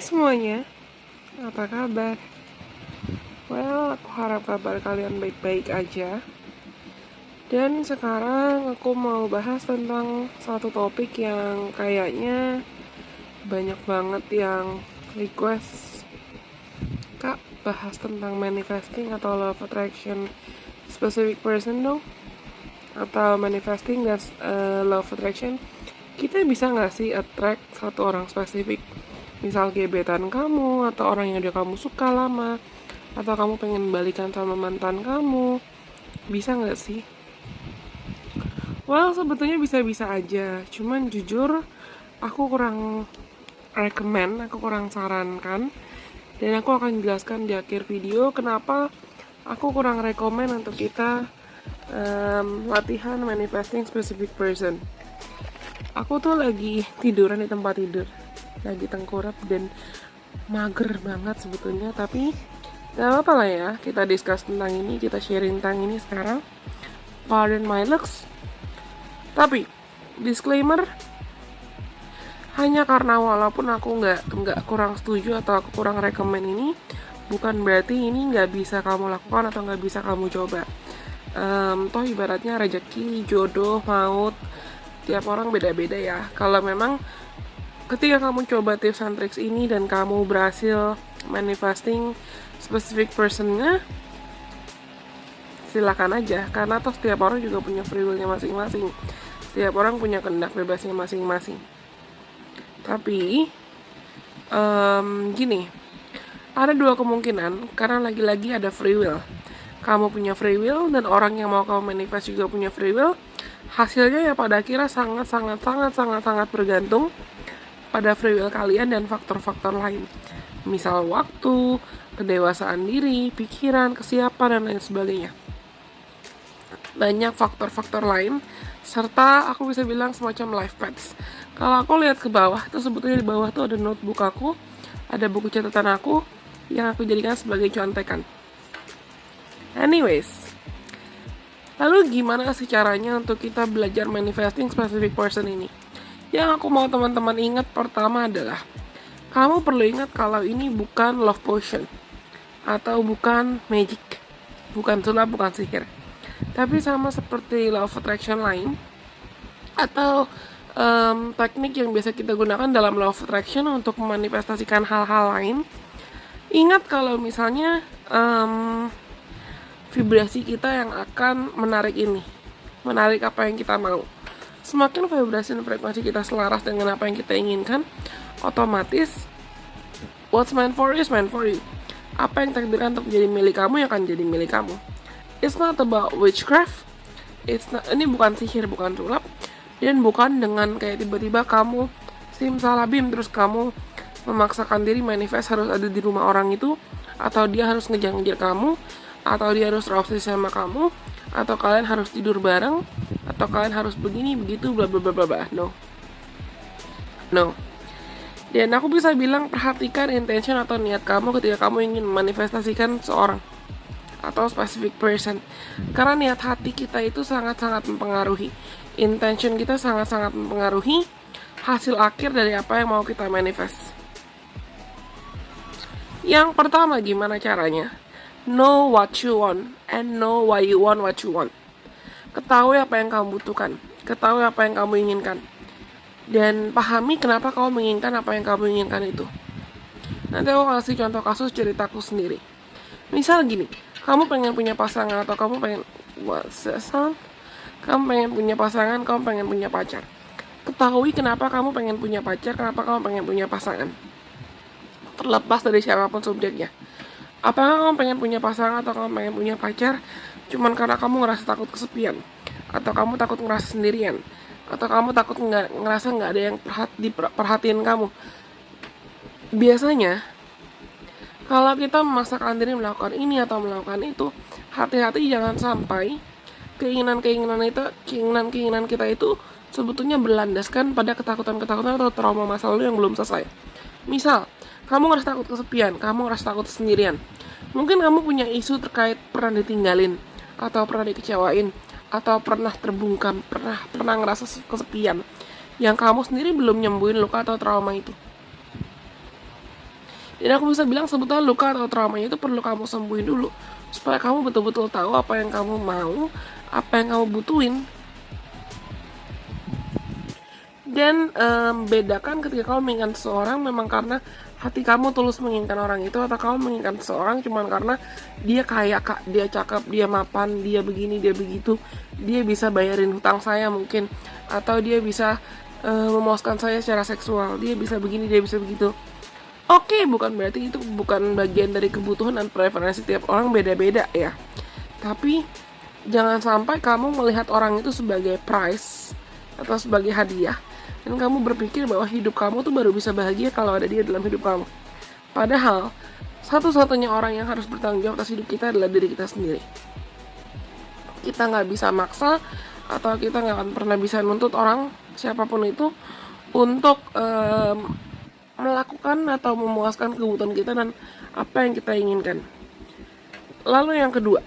semuanya, apa kabar? Well, aku harap kabar kalian baik-baik aja. Dan sekarang aku mau bahas tentang satu topik yang kayaknya banyak banget yang request. Kak, bahas tentang manifesting atau law of attraction specific person dong? Atau manifesting dan law of attraction, kita bisa nggak sih attract satu orang spesifik? Misal gebetan kamu, atau orang yang udah kamu suka lama, atau kamu pengen balikan sama mantan kamu. Bisa nggak sih? Well, sebetulnya bisa-bisa aja. Cuman jujur, aku kurang recommend, aku kurang sarankan. Dan aku akan jelaskan di akhir video kenapa aku kurang rekomend untuk kita latihan manifesting specific person. Aku tuh lagi tiduran di tempat tidur, lagi tengkurap dan mager banget sebetulnya, tapi gak apa-apa lah ya, kita discuss tentang ini, kita sharing tentang ini sekarang. Pardon my looks. Tapi disclaimer, hanya karena walaupun aku nggak kurang setuju atau aku kurang rekomend ini, bukan berarti ini nggak bisa kamu lakukan atau nggak bisa kamu coba. Toh ibaratnya rezeki, jodoh, maut, tiap orang beda-beda ya. Kalau memang ketika kamu coba tips and tricks ini dan kamu berhasil manifesting specific personnya, silakan aja, karena toh setiap orang juga punya free will-nya masing-masing. Setiap orang punya kehendak bebasnya masing-masing. Tapi gini, ada dua kemungkinan, karena lagi-lagi ada free will. Kamu punya free will dan orang yang mau kamu manifest juga punya free will. Hasilnya ya pada akhirnya sangat bergantung pada free will kalian dan faktor-faktor lain. Misal waktu, kedewasaan diri, pikiran, kesiapan, dan lain sebagainya. Banyak faktor-faktor lain, serta aku bisa bilang semacam life paths. Kalau aku lihat ke bawah, itu sebetulnya di bawah tuh ada notebook aku, ada buku catatan aku yang aku jadikan sebagai contekan. Anyways, lalu gimana sih caranya untuk kita belajar manifesting specific person ini? Yang aku mau teman-teman ingat pertama adalah, kamu perlu ingat kalau ini bukan love potion, atau bukan magic, bukan sulap, bukan sihir. Tapi sama seperti law of attraction lain, atau teknik yang biasa kita gunakan dalam law of attraction untuk memanifestasikan hal-hal lain. Ingat kalau misalnya vibrasi kita yang akan menarik ini, menarik apa yang kita mau. Semakin vibrasi dan frekuensi kita selaras dengan apa yang kita inginkan, otomatis what's meant for you is meant for you. Apa yang takdirkan untuk menjadi milik kamu yang akan jadi milik kamu. It's not about witchcraft. Ini bukan sihir, bukan sulap, dan bukan dengan kayak tiba-tiba kamu simsalabim terus kamu memaksakan diri manifest harus ada di rumah orang itu, atau dia harus ngejar-ngejar kamu, atau dia harus terobsesi sama kamu, atau kalian harus tidur bareng, atau kalian harus begini begitu bla bla bla bla. No. Dan aku bisa bilang, perhatikan intention atau niat kamu ketika kamu ingin manifestasikan seorang atau specific person. Karena niat hati kita itu sangat-sangat mempengaruhi. Intention kita sangat-sangat mempengaruhi hasil akhir dari apa yang mau kita manifest. Yang pertama, gimana caranya? Know what you want and know why you want what you want. Ketahui apa yang kamu butuhkan, ketahui apa yang kamu inginkan, dan pahami kenapa kamu menginginkan apa yang kamu inginkan itu. Nanti aku kasih contoh kasus ceritaku sendiri. Misal gini, kamu pengen punya pasangan atau kamu pengen punya pasangan, kamu pengen punya pacar. Ketahui kenapa kamu pengen punya pacar, kenapa kamu pengen punya pasangan. Terlepas dari siapapun subjeknya. Apakah kamu pengen punya pasangan atau kamu pengen punya pacar cuman karena kamu ngerasa takut kesepian, atau kamu takut ngerasa sendirian, atau kamu takut ngerasa nggak ada yang perhatiin kamu? Biasanya kalau kita memaksakan diri melakukan ini atau melakukan itu, hati-hati jangan sampai keinginan kita itu sebetulnya berlandaskan pada ketakutan atau trauma masa lalu yang belum selesai. Misal, kamu ngerasa takut kesepian, kamu ngerasa takut sendirian. Mungkin kamu punya isu terkait pernah ditinggalin, atau pernah dikecewain, atau pernah terbungkam, pernah ngerasa kesepian, yang kamu sendiri belum nyembuhin luka atau trauma itu. Dan aku bisa bilang sebetulnya luka atau traumanya itu perlu kamu sembuhin dulu, supaya kamu betul-betul tahu apa yang kamu mau, apa yang kamu butuhin. Dan bedakan ketika kamu menginginkan seseorang memang karena hati kamu tulus menginginkan orang itu, atau kamu menginginkan seseorang cuma karena dia kaya, kak, dia cakep, dia mapan, dia begini, dia begitu, dia bisa bayarin hutang saya mungkin, atau dia bisa memuaskan saya secara seksual, dia bisa begini, dia bisa begitu. Oke, bukan berarti itu bukan bagian dari kebutuhan dan preferensi tiap orang, beda-beda ya. Tapi jangan sampai kamu melihat orang itu sebagai prize atau sebagai hadiah, dan kamu berpikir bahwa hidup kamu tuh baru bisa bahagia kalau ada dia dalam hidup kamu. Padahal satu-satunya orang yang harus bertanggung jawab atas hidup kita adalah diri kita sendiri. Kita nggak bisa maksa, atau kita nggak akan pernah bisa nuntut orang siapapun itu untuk melakukan atau memuaskan kebutuhan kita dan apa yang kita inginkan. Lalu yang kedua,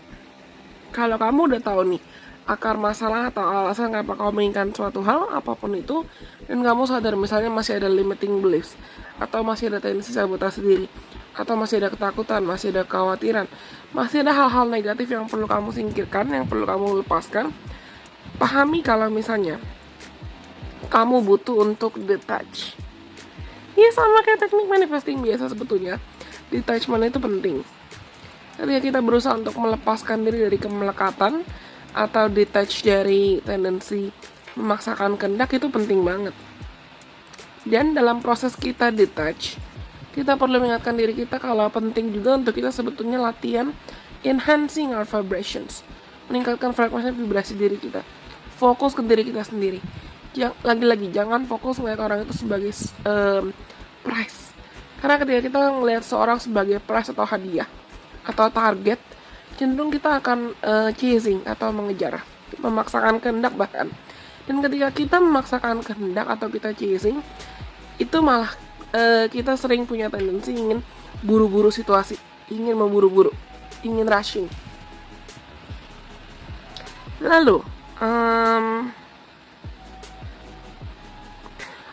kalau kamu udah tahu nih akar masalah atau alasan kenapa kamu menginginkan suatu hal apapun itu, dan kamu sadar misalnya masih ada limiting beliefs, atau masih ada tendensi sabotase diri, atau masih ada ketakutan, masih ada kekhawatiran, masih ada hal-hal negatif yang perlu kamu singkirkan, yang perlu kamu lepaskan, pahami kalau misalnya kamu butuh untuk detach. Ya sama kayak teknik manifesting biasa sebetulnya, detachment itu penting. Ketika kita berusaha untuk melepaskan diri dari kemelekatan atau detach dari tendensi memaksakan kehendak, itu penting banget. Dan dalam proses kita detach, kita perlu mengingatkan diri kita kalau penting juga untuk kita sebetulnya latihan enhancing our vibrations, meningkatkan frekuensi vibrasi diri kita, fokus ke diri kita sendiri. Lagi-lagi jangan fokus melihat orang itu sebagai prize, karena ketika kita melihat seorang sebagai prize atau hadiah atau target, cenderung kita akan chasing atau mengejar, memaksakan kehendak bahkan. Dan ketika kita memaksakan kehendak atau kita chasing, itu malah kita sering punya tendensi ingin buru-buru situasi, ingin memburu-buru, ingin rushing. Lalu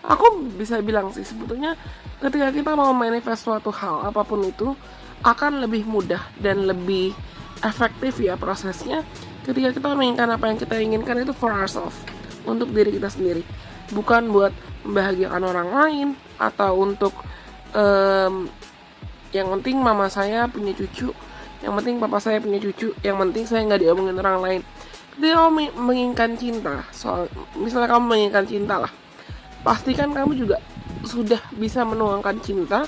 aku bisa bilang sih sebetulnya ketika kita mau manifest suatu hal apapun itu akan lebih mudah dan lebih efektif ya prosesnya ketika kita menginginkan apa yang kita inginkan itu for ourselves, untuk diri kita sendiri, bukan buat membahagiakan orang lain atau untuk yang penting mama saya punya cucu, yang penting papa saya punya cucu, yang penting saya nggak diomongin orang lain. Ketika kamu menginginkan cinta, misalnya kamu menginginkan cinta lah, pastikan kamu juga sudah bisa menuangkan cinta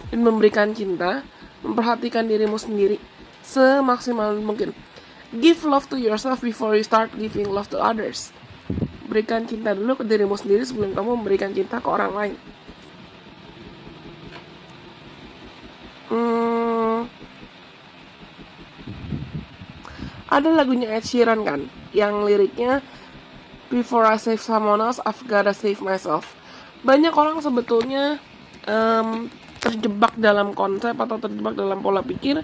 dan memberikan cinta, memperhatikan dirimu sendiri semaksimal mungkin. Give love to yourself before you start giving love to others. Berikan cinta dulu ke dirimu sendiri sebelum kamu memberikan cinta ke orang lain. Ada lagunya Ed Sheeran kan, yang liriknya before I save someone else, I've gotta save myself. Banyak orang sebetulnya terjebak dalam konsep atau terjebak dalam pola pikir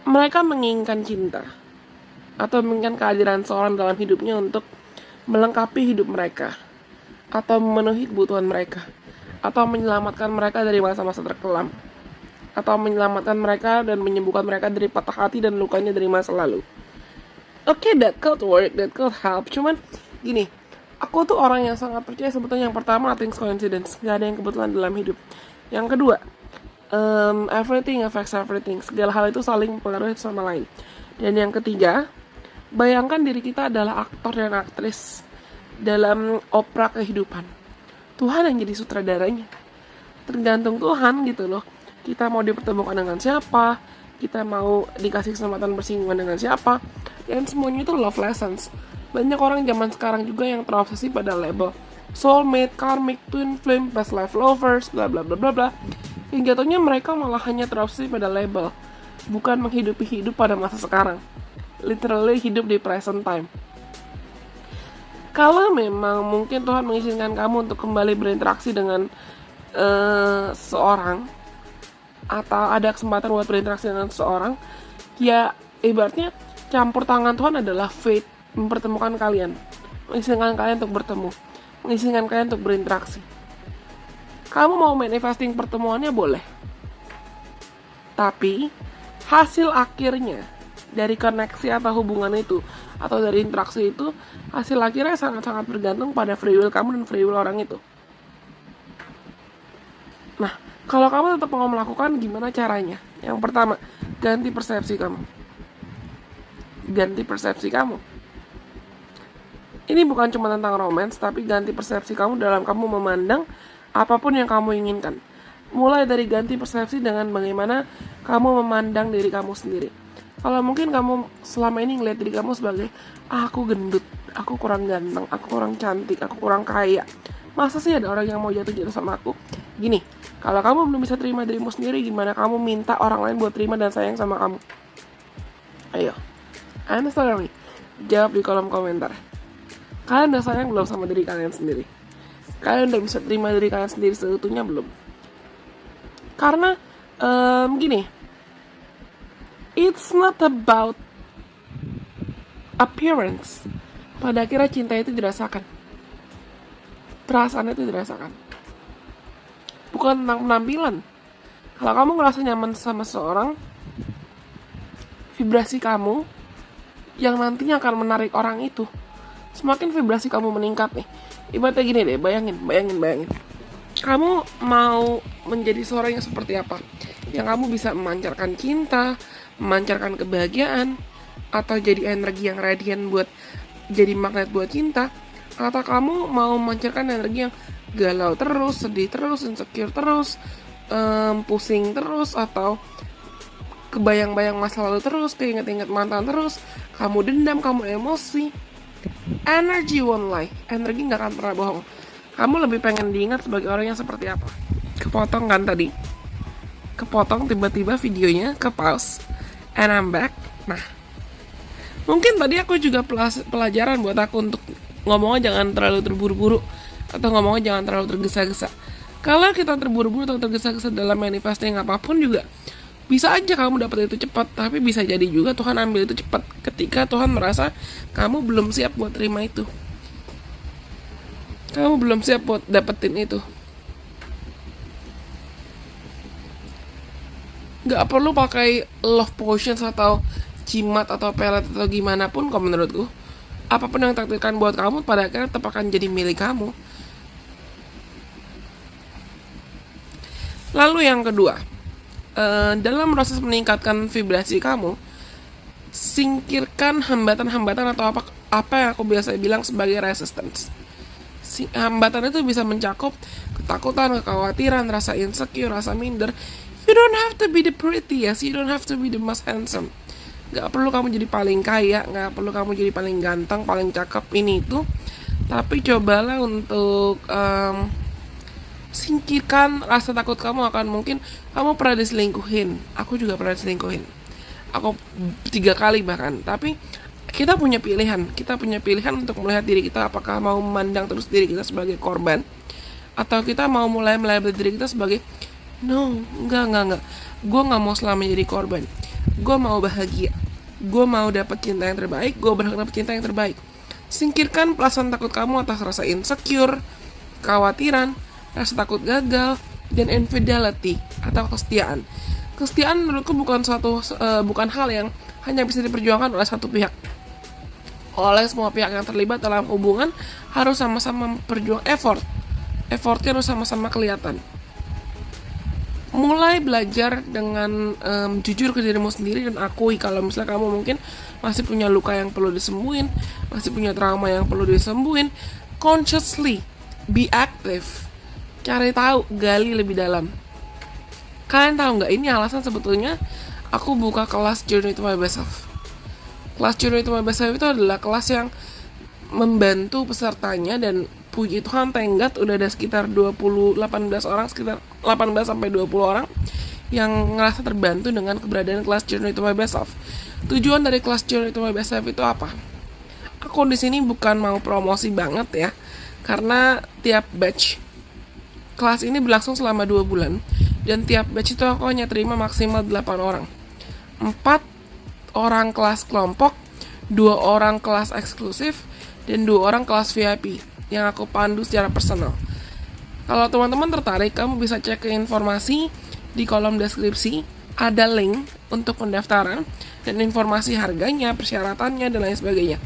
mereka menginginkan cinta atau menginginkan kehadiran seorang dalam hidupnya untuk melengkapi hidup mereka, atau memenuhi kebutuhan mereka, atau menyelamatkan mereka dari masa-masa terkelam, atau menyelamatkan mereka dan menyembuhkan mereka dari patah hati dan lukanya dari masa lalu. Oke, that could work, that could help. Cuman gini, aku tuh orang yang sangat percaya sebetulnya yang pertama, nothing's coincidence, gak ada yang kebetulan dalam hidup. Yang kedua, everything affects everything, segala hal itu saling mempengaruhi sama lain. Dan yang ketiga, bayangkan diri kita adalah aktor dan aktris dalam opera kehidupan. Tuhan yang jadi sutradaranya. Tergantung Tuhan gitu loh. Kita mau dipertemukan dengan siapa, kita mau dikasih kesempatan bersinggungan dengan siapa, dan semuanya itu love lessons. Banyak orang zaman sekarang juga yang terobsesi pada label soulmate, karmic, twin flame, past life lovers, bla bla bla bla bla. Yang jatuhnya mereka malah hanya terobsesi pada label, bukan menghidupi hidup pada masa sekarang. Literally hidup di present time. Kalau memang mungkin Tuhan mengizinkan kamu untuk kembali berinteraksi dengan seorang, atau ada kesempatan buat berinteraksi dengan seseorang, ya ibaratnya campur tangan Tuhan adalah fate, mempertemukan kalian, mengizinkan kalian untuk bertemu, mengizinkan kalian untuk berinteraksi. Kamu mau manifesting pertemuannya boleh. Tapi hasil akhirnya dari koneksi atau hubungan itu atau dari interaksi itu, hasil akhirnya sangat-sangat bergantung pada free will kamu dan free will orang itu. Nah, kalau kamu tetap mau melakukan, gimana caranya? Yang pertama, ganti persepsi kamu. Ganti persepsi kamu. Ini bukan cuma tentang romance, tapi ganti persepsi kamu dalam kamu memandang apapun yang kamu inginkan. Mulai dari ganti persepsi dengan bagaimana kamu memandang diri kamu sendiri. Kalau mungkin kamu selama ini ngeliat diri kamu sebagai aku gendut, aku kurang ganteng, aku kurang cantik, aku kurang kaya. Masa sih ada orang yang mau jatuh sama aku? Gini, kalau kamu belum bisa terima dirimu sendiri, gimana kamu minta orang lain buat terima dan sayang sama kamu? Ayo, answer me. Jawab di kolom komentar. Kalian udah sayang belum sama diri kalian sendiri? Kalian udah bisa terima diri kalian sendiri seutuhnya belum? Karena gini, it's not about appearance. Pada akhirnya cinta itu dirasakan, perasaan itu dirasakan, bukan tentang penampilan. Kalau kamu ngerasa nyaman sama seorang, vibrasi kamu yang nantinya akan menarik orang itu. Semakin vibrasi kamu meningkat nih, ibaratnya gini deh, bayangin. Kamu mau menjadi seorang yang seperti apa? Yang kamu bisa memancarkan cinta, memancarkan kebahagiaan, atau jadi energi yang radian buat jadi magnet buat cinta, atau kamu mau memancarkan energi yang galau terus, sedih terus, insecure terus, pusing terus, atau kebayang-bayang masa lalu terus, keinget-inget mantan terus, kamu dendam, kamu emosi. Energy won't lie, energi gak akan pernah bohong. Kamu lebih pengen diingat sebagai orang yang seperti apa? Kepotong kan tadi? Kepotong tiba-tiba videonya, ke pause, and I'm back. Nah, mungkin tadi aku juga pelajaran buat aku untuk ngomongnya jangan terlalu terburu-buru, atau ngomongnya jangan terlalu tergesa-gesa. Kalau kita terburu-buru atau tergesa-gesa dalam manifesting apapun juga, bisa aja kamu dapat itu cepat, tapi bisa jadi juga Tuhan ambil itu cepat ketika Tuhan merasa kamu belum siap buat terima itu. Kamu belum siap buat dapetin itu. Gak perlu pakai love potions atau jimat atau pelet atau gimana pun kalau menurutku. Apapun yang takdirkan buat kamu pada akhirnya tetap akan jadi milik kamu. Lalu yang kedua, dalam proses meningkatkan vibrasi kamu, singkirkan hambatan-hambatan atau apa yang aku biasa bilang sebagai resistance. Hambatan itu bisa mencakup ketakutan, kekhawatiran, rasa insecure, rasa minder. You don't have to be the prettiest, you don't have to be the most handsome. Gak perlu kamu jadi paling kaya, gak perlu kamu jadi paling ganteng, paling cakep, ini itu. Tapi cobalah untuk singkirkan rasa takut kamu akan mungkin kamu pernah diselingkuhin. Aku juga pernah diselingkuhin. Aku 3 kali bahkan. Tapi kita punya pilihan untuk melihat diri kita, apakah mau memandang terus diri kita sebagai korban, atau kita mau mulai melabel diri kita sebagai no, enggak, gue gak mau selamanya jadi korban, gue mau bahagia, gue mau dapat cinta yang terbaik, gue berhak dapat cinta yang terbaik. Singkirkan perasaan takut kamu atas rasa insecure, kekhawatiran, rasa takut gagal, dan infidelity atau kesetiaan. Kesetiaan menurutku bukan hal yang hanya bisa diperjuangkan oleh satu pihak. Oleh semua pihak yang terlibat dalam hubungan harus sama-sama berjuang effortnya harus sama-sama kelihatan. Mulai belajar dengan jujur ke dirimu sendiri dan akui kalau misalnya kamu mungkin masih punya luka yang perlu disembuhin, masih punya trauma yang perlu disembuhin. Consciously be active, cari tahu, gali lebih dalam. Kalian tahu nggak, ini alasan sebetulnya aku buka kelas Journey to My Best Self. Kelas Journey to My Best Self itu adalah kelas yang membantu pesertanya, dan puji Tuhan tenggat udah ada sekitar 18 orang, sekitar 18-20 orang yang ngerasa terbantu dengan keberadaan kelas Journey to My Best Self. Tujuan dari kelas Journey to My Best Self itu apa? Aku di sini bukan mau promosi banget ya, karena tiap batch kelas ini berlangsung selama 2 bulan, dan tiap batch itu aku hanya terima maksimal 8 orang. 4 orang kelas kelompok, 2 orang kelas eksklusif, dan 2 orang kelas VIP yang aku pandu secara personal. Kalau teman-teman tertarik, kamu bisa cek ke informasi di kolom deskripsi. Ada link untuk pendaftaran dan informasi harganya, persyaratannya, dan lain sebagainya.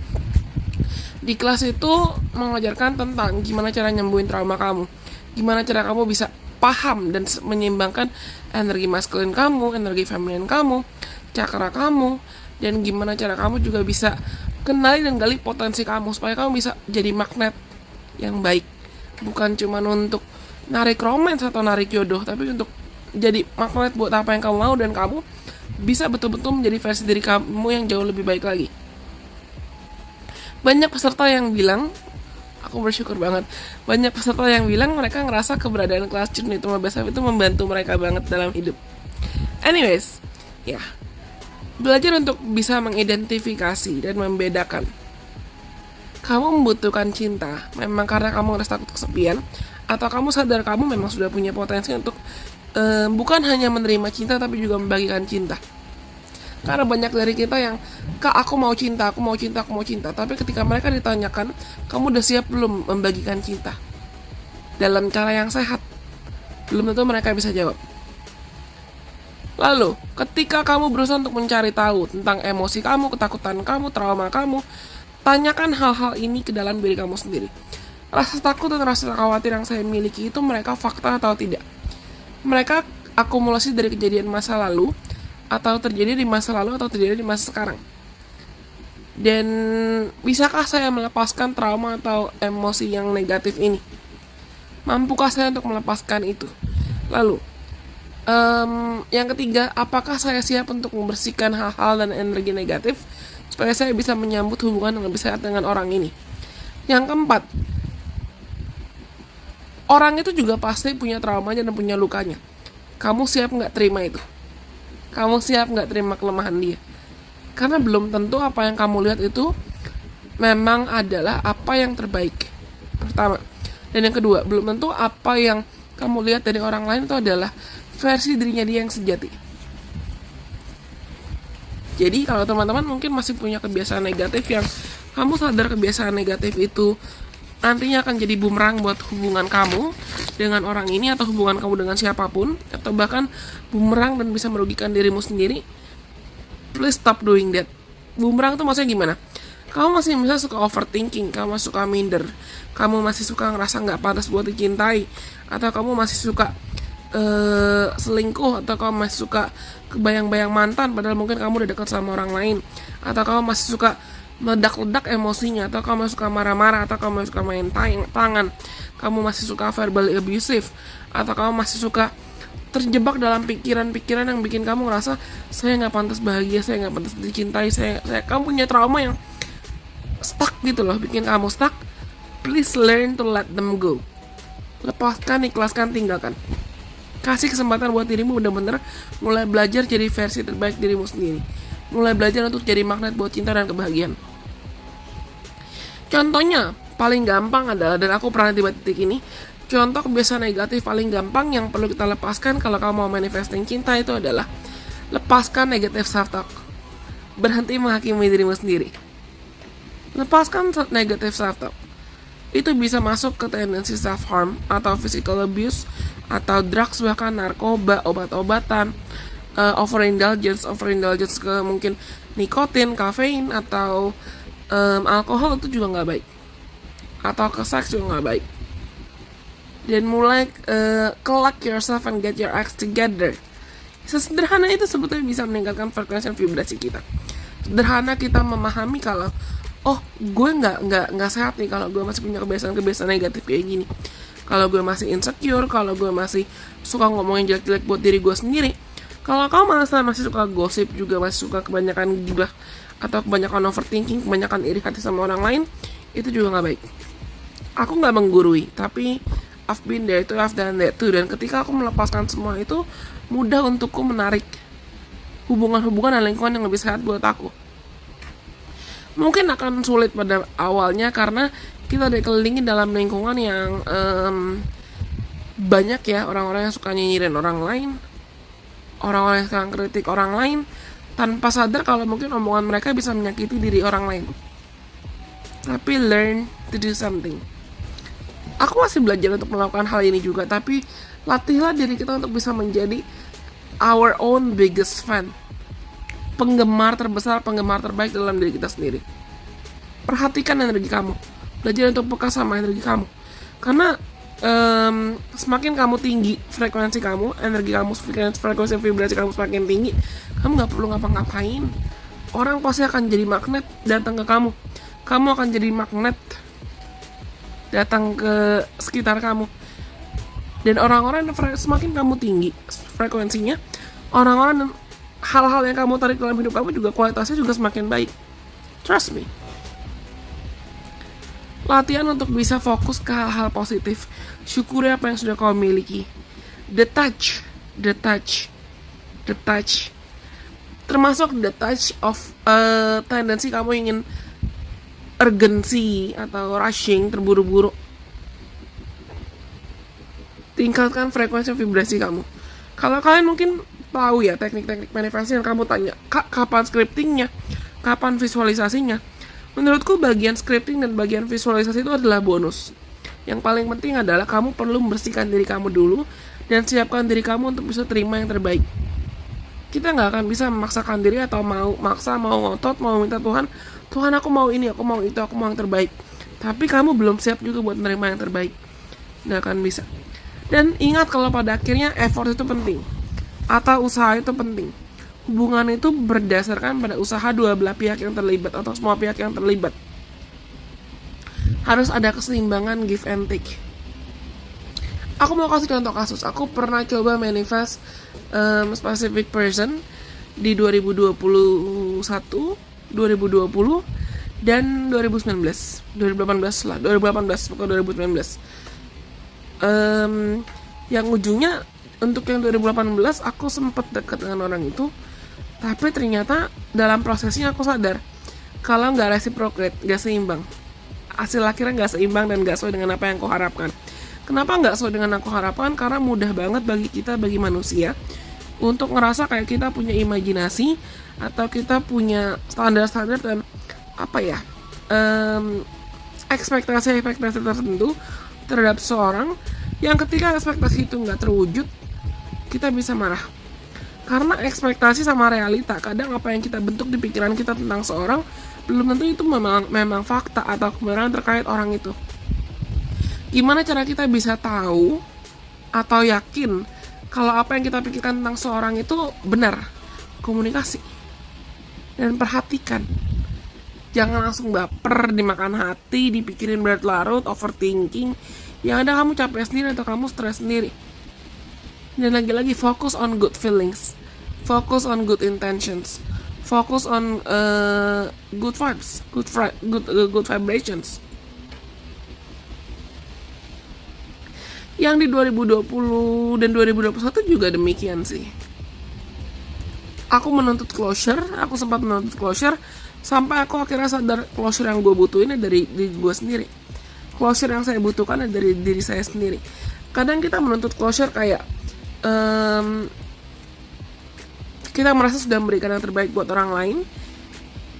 Di kelas itu mengajarkan tentang gimana cara nyembuhin trauma kamu, gimana cara kamu bisa paham dan menyeimbangkan energi maskulin kamu, energi feminin kamu, cakra kamu, dan gimana cara kamu juga bisa kenali dan gali potensi kamu supaya kamu bisa jadi magnet yang baik. Bukan cuma untuk narik romance atau narik jodoh, tapi untuk jadi magnet buat apa yang kamu mau, dan kamu bisa betul-betul menjadi versi diri kamu yang jauh lebih baik lagi. Banyak peserta yang bilang, aku bersyukur banget, banyak peserta yang bilang mereka ngerasa keberadaan kelas Journey to My Best Self itu membantu mereka banget dalam hidup. Anyways, ya, belajar untuk bisa mengidentifikasi dan membedakan. Kamu membutuhkan cinta memang karena kamu ngerasa takut kesepian, atau kamu sadar kamu memang sudah punya potensi untuk bukan hanya menerima cinta tapi juga membagikan cinta. Karena banyak dari kita yang, Kak, aku mau cinta, aku mau cinta, aku mau cinta. Tapi ketika mereka ditanyakan, kamu udah siap belum membagikan cinta dalam cara yang sehat? Belum tentu mereka bisa jawab. Lalu, ketika kamu berusaha untuk mencari tahu tentang emosi kamu, ketakutan kamu, trauma kamu, tanyakan hal-hal ini ke dalam diri kamu sendiri. Rasa takut dan rasa khawatir yang saya miliki itu mereka fakta atau tidak? Mereka akumulasi dari kejadian masa lalu, atau terjadi di masa lalu, atau terjadi di masa sekarang. Dan bisakah saya melepaskan trauma atau emosi yang negatif ini? Mampukah saya untuk melepaskan itu? Lalu, yang ketiga, apakah saya siap untuk membersihkan hal-hal dan energi negatif supaya saya bisa menyambut hubungan yang lebih sehat dengan orang ini? Yang keempat, orang itu juga pasti punya traumanya dan punya lukanya. Kamu siap nggak terima itu? Kamu siap nggak terima kelemahan dia? Karena belum tentu apa yang kamu lihat itu memang adalah apa yang terbaik. Pertama. Dan yang kedua, belum tentu apa yang kamu lihat dari orang lain itu adalah versi dirinya dia yang sejati. Jadi kalau teman-teman mungkin masih punya kebiasaan negatif yang kamu sadar kebiasaan negatif itu nantinya akan jadi bumerang buat hubungan kamu dengan orang ini, atau hubungan kamu dengan siapapun, atau bahkan bumerang dan bisa merugikan dirimu sendiri, please stop doing that. Bumerang tuh maksudnya gimana? Kamu masih bisa suka overthinking, kamu masih suka minder, kamu masih suka ngerasa gak pantas buat dicintai, atau kamu masih suka selingkuh, atau kamu masih suka kebayang-bayang mantan padahal mungkin kamu udah dekat sama orang lain, atau kamu masih suka meledak-ledak emosinya, atau kamu suka marah-marah, atau kamu suka main tangan, kamu masih suka verbally abusive, atau kamu masih suka terjebak dalam pikiran-pikiran yang bikin kamu ngerasa saya nggak pantas bahagia, saya nggak pantas dicintai, kamu punya trauma yang stuck gitu loh, bikin kamu stuck. Please learn to let them go. Lepaskan, ikhlaskan, tinggalkan. Kasih kesempatan buat dirimu bener-bener mulai belajar jadi versi terbaik dirimu sendiri. Mulai belajar untuk jadi magnet buat cinta dan kebahagiaan. Contohnya paling gampang adalah, dan aku pernah tiba titik ini, contoh kebiasaan negatif paling gampang yang perlu kita lepaskan kalau kamu mau manifesting cinta itu adalah lepaskan negative self-talk. Berhenti menghakimi dirimu sendiri. Lepaskan negative self-talk. Itu bisa masuk ke tendensi self-harm atau physical abuse, atau drugs, bahkan narkoba, obat-obatan, overindulgence ke mungkin nikotin, kafein, atau alkohol, itu juga nggak baik, atau ke seks juga nggak baik. Dan mulai collect yourself and get your acts together. Sesederhana itu sebetulnya bisa meningkatkan frekuensi vibrasi kita. Sederhana kita memahami kalau gue nggak sehat nih kalau gue masih punya kebiasaan negatif kayak gini. Kalau gue masih insecure, kalau gue masih suka ngomongin jelek-jelek buat diri gue sendiri, kalau kamu masih suka gosip, juga masih suka kebanyakan gibah, atau kebanyakan overthinking, kebanyakan iri hati sama orang lain, itu juga nggak baik. Aku nggak menggurui, tapi I've been there too, I've done that too. Dan ketika aku melepaskan semua itu, mudah untukku menarik hubungan-hubungan dan lingkungan yang lebih sehat buat aku. Mungkin akan sulit pada awalnya karena kita dikelilingi dalam lingkungan yang banyak ya orang-orang yang suka nyinyirin orang lain, orang-orang yang suka kritik orang lain, tanpa sadar kalau mungkin omongan mereka bisa menyakiti diri orang lain. Tapi learn to do something. Aku masih belajar untuk melakukan hal ini juga, tapi latihlah diri kita untuk bisa menjadi our own biggest fan, penggemar terbesar, penggemar terbaik dalam diri kita sendiri. Perhatikan energi kamu, belajar untuk peka sama energi kamu, karena semakin kamu tinggi frekuensi kamu, energi kamu, frekuensi vibrasi kamu semakin tinggi, kamu nggak perlu ngapa-ngapain, orang pasti akan jadi magnet datang ke kamu. Kamu akan jadi magnet datang ke sekitar kamu. Dan orang-orang semakin kamu tinggi frekuensinya, orang-orang dan hal-hal yang kamu tarik dalam hidup kamu juga kualitasnya juga semakin baik. Trust me. Latihan untuk bisa fokus ke hal-hal positif. Syukuri apa yang sudah kau miliki. The touch. Termasuk the touch of tendensi kamu ingin urgency atau rushing, terburu-buru. Tingkatkan frekuensi vibrasi kamu. Kalau kalian mungkin tahu ya teknik-teknik manifestasi yang kamu tanya, Kak, kapan scriptingnya? Kapan visualisasinya? Menurutku bagian scripting dan bagian visualisasi itu adalah bonus. Yang paling penting adalah kamu perlu membersihkan diri kamu dulu dan siapkan diri kamu untuk bisa terima yang terbaik. Kita nggak akan bisa memaksakan diri atau mau ngotot, mau minta Tuhan aku mau ini, aku mau itu, aku mau yang terbaik. Tapi kamu belum siap juga buat menerima yang terbaik. Nggak akan bisa. Dan ingat kalau pada akhirnya effort itu penting, atau usaha itu penting. Hubungan itu berdasarkan pada usaha dua belah pihak yang terlibat atau semua pihak yang terlibat. Harus ada keseimbangan give and take. Aku mau kasih contoh kasus. Aku pernah coba manifest specific person di 2021, 2020 dan 2019, 2018 lah, 2018 bukan 2019. Yang ujungnya untuk yang 2018 aku sempat dekat dengan orang itu, tapi ternyata dalam prosesnya aku sadar kalau nggak reciprocate, nggak seimbang, hasil akhirnya nggak seimbang dan nggak sesuai dengan apa yang aku harapkan. Kenapa nggak sesuai dengan aku harapkan? Karena mudah banget bagi kita, bagi manusia, untuk ngerasa kayak kita punya imajinasi atau kita punya standar-standar dan ekspektasi tertentu terhadap seseorang, yang ketika ekspektasi itu nggak terwujud, kita bisa marah. Karena ekspektasi sama realita, kadang apa yang kita bentuk di pikiran kita tentang seorang belum tentu itu memang fakta atau kebenaran terkait orang itu. Gimana cara kita bisa tahu atau yakin kalau apa yang kita pikirkan tentang seorang itu benar? Komunikasi dan perhatikan. Jangan langsung baper, dimakan hati, dipikirin berlarut, overthinking. Yang ada kamu capek sendiri atau kamu stres sendiri. Dan lagi-lagi fokus on good feelings, fokus on good intentions, fokus on good vibes, good vibrations. Yang di 2020 dan 2021 juga demikian sih. Aku sempat menuntut closure sampai aku akhirnya sadar closure yang gue butuhin dari diri gue sendiri. Closure yang saya butuhkan dari diri saya sendiri. Kadang kita menuntut closure kayak kita merasa sudah memberikan yang terbaik buat orang lain,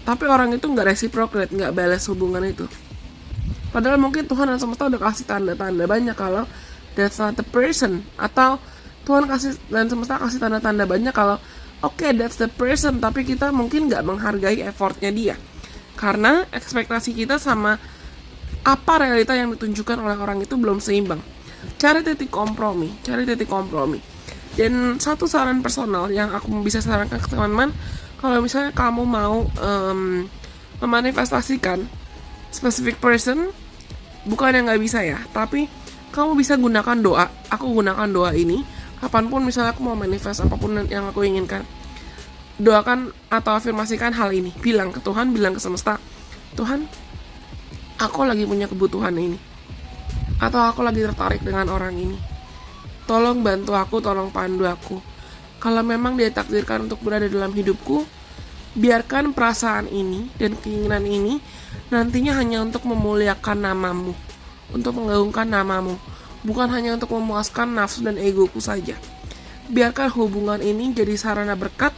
tapi orang itu nggak reciprocate, nggak balas hubungan itu. Padahal mungkin Tuhan dan semesta udah kasih tanda-tanda banyak kalau that's not the person, atau Tuhan kasih dan semesta kasih tanda-tanda banyak kalau okay, that's the person, tapi kita mungkin nggak menghargai effortnya dia karena ekspektasi kita sama apa realita yang ditunjukkan oleh orang itu belum seimbang. Cari titik kompromi. Dan satu saran personal yang aku bisa sarankan ke teman-teman, kalau misalnya kamu mau memanifestasikan specific person, bukan yang nggak bisa ya, tapi kamu bisa gunakan doa. Aku gunakan doa ini kapanpun misalnya aku mau manifest apapun yang aku inginkan. Doakan atau afirmasikan hal ini. Bilang ke Tuhan, bilang ke semesta, Tuhan, aku lagi punya kebutuhan ini, atau aku lagi tertarik dengan orang ini. Tolong bantu aku, tolong pandu aku. Kalau memang dia takdirkan untuk berada dalam hidupku, biarkan perasaan ini dan keinginan ini nantinya hanya untuk memuliakan namamu, untuk mengagungkan namamu, bukan hanya untuk memuaskan nafsu dan egoku saja. Biarkan hubungan ini jadi sarana berkat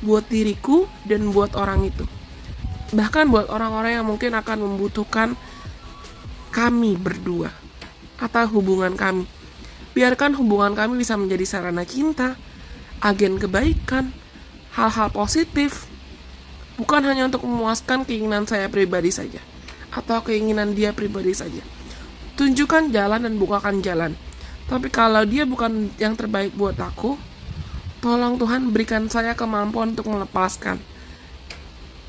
buat diriku dan buat orang itu. Bahkan buat orang-orang yang mungkin akan membutuhkan kami berdua. atau hubungan kami. Biarkan hubungan kami bisa menjadi sarana cinta, agen kebaikan, hal-hal positif, bukan hanya untuk memuaskan keinginan saya pribadi saja, atau keinginan dia pribadi saja. Tunjukkan jalan dan bukakan jalan. Tapi kalau dia bukan yang terbaik buat aku, tolong Tuhan berikan saya kemampuan untuk melepaskan.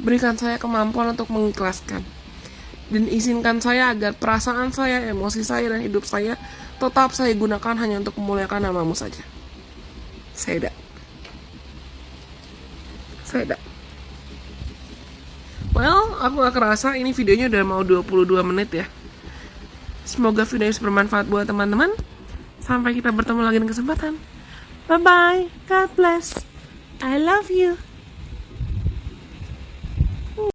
Berikan saya kemampuan untuk mengikhlaskan. Dan izinkan saya agar perasaan saya, emosi saya, dan hidup saya tetap saya gunakan hanya untuk memuliakan nama-Mu saja. Seda. Well, aku gak kerasa ini videonya udah mau 22 menit ya. Semoga video ini bermanfaat buat teman-teman. Sampai kita bertemu lagi di kesempatan. Bye-bye. God bless. I love you.